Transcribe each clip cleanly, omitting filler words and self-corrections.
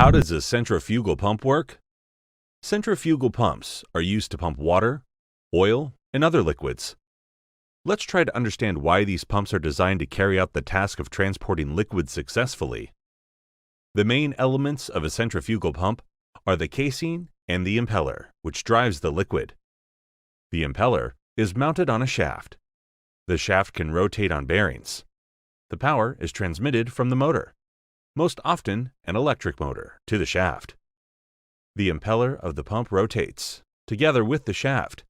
How does a centrifugal pump work? Centrifugal pumps are used to pump water, oil, and other liquids. Let's try to understand why these pumps are designed to carry out the task of transporting liquids successfully. The main elements of a centrifugal pump are the casing and the impeller, which drives the liquid. The impeller is mounted on a shaft. The shaft can rotate on bearings. The power is transmitted from the motor, most often an electric motor, to the shaft. The impeller of the pump rotates, together with the shaft.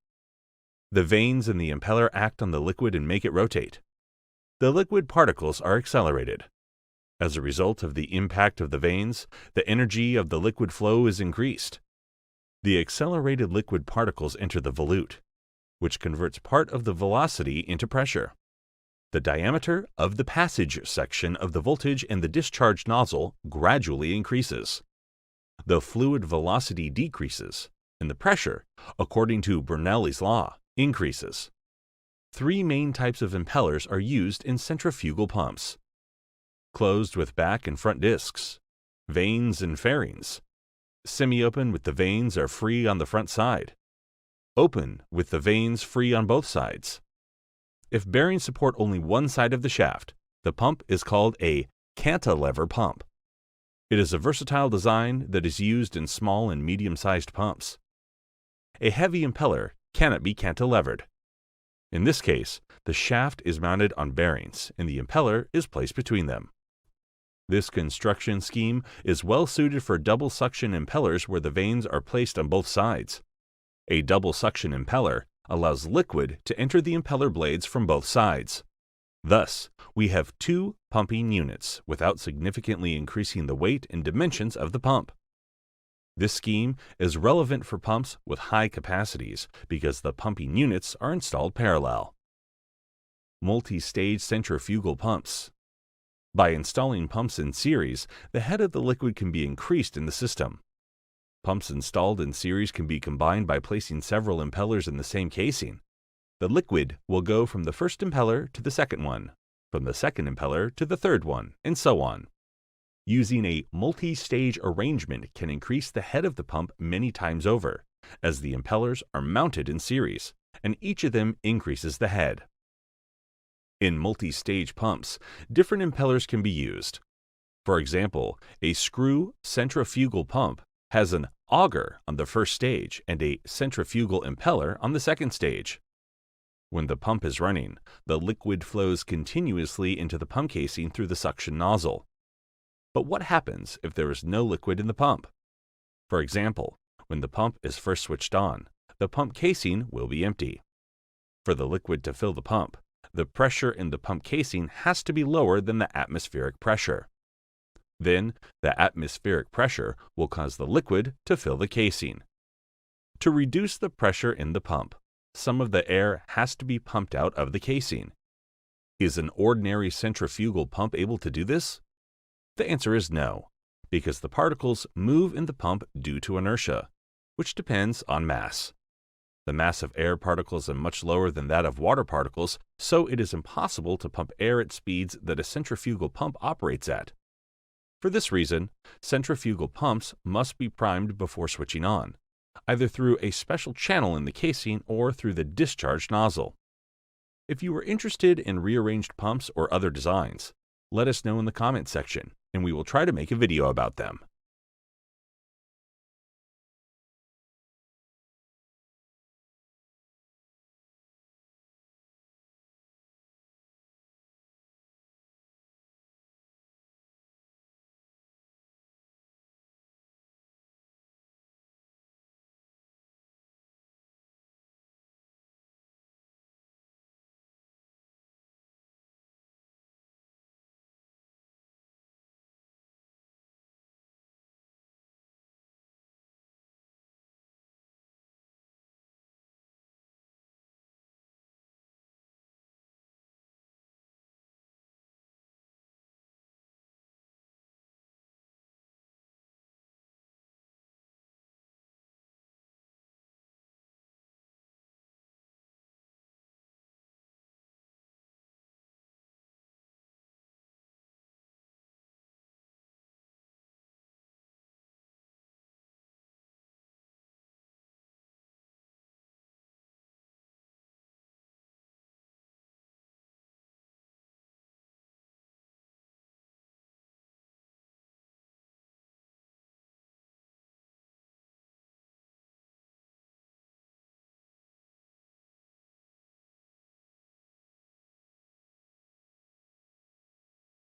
The vanes in the impeller act on the liquid and make it rotate. The liquid particles are accelerated. As a result of the impact of the vanes, the energy of the liquid flow is increased. The accelerated liquid particles enter the volute, which converts part of the velocity into pressure. The diameter of the passage section of the voltage in the discharge nozzle gradually increases. The fluid velocity decreases, and the pressure, according to Bernoulli's law, increases. Three main types of impellers are used in centrifugal pumps: closed with back and front discs, vanes and fairings. Semi-open with the vanes are free on the front side. Open with the vanes free on both sides. If bearings support only one side of the shaft, the pump is called a cantilever pump. It is a versatile design that is used in small and medium-sized pumps. A heavy impeller cannot be cantilevered. In this case, the shaft is mounted on bearings and the impeller is placed between them. This construction scheme is well suited for double suction impellers where the vanes are placed on both sides. A double suction impeller allows liquid to enter the impeller blades from both sides. Thus, we have two pumping units without significantly increasing the weight and dimensions of the pump. This scheme is relevant for pumps with high capacities because the pumping units are installed parallel. Multi-stage centrifugal pumps. By installing pumps in series, the head of the liquid can be increased in the system. Pumps installed in series can be combined by placing several impellers in the same casing. The liquid will go from the first impeller to the second one, from the second impeller to the third one, and so on. Using a multi-stage arrangement can increase the head of the pump many times over, as the impellers are mounted in series, and each of them increases the head. In multi-stage pumps, different impellers can be used. For example, a screw centrifugal pump has an auger on the first stage and a centrifugal impeller on the second stage. When the pump is running, the liquid flows continuously into the pump casing through the suction nozzle. But what happens if there is no liquid in the pump? For example, when the pump is first switched on, the pump casing will be empty. For the liquid to fill the pump, the pressure in the pump casing has to be lower than the atmospheric pressure. Then, the atmospheric pressure will cause the liquid to fill the casing. To reduce the pressure in the pump, some of the air has to be pumped out of the casing. Is an ordinary centrifugal pump able to do this? The answer is no, because the particles move in the pump due to inertia, which depends on mass. The mass of air particles is much lower than that of water particles, so it is impossible to pump air at speeds that a centrifugal pump operates at. For this reason, centrifugal pumps must be primed before switching on, either through a special channel in the casing or through the discharge nozzle. If you are interested in rearranged pumps or other designs, let us know in the comments section, and we will try to make a video about them.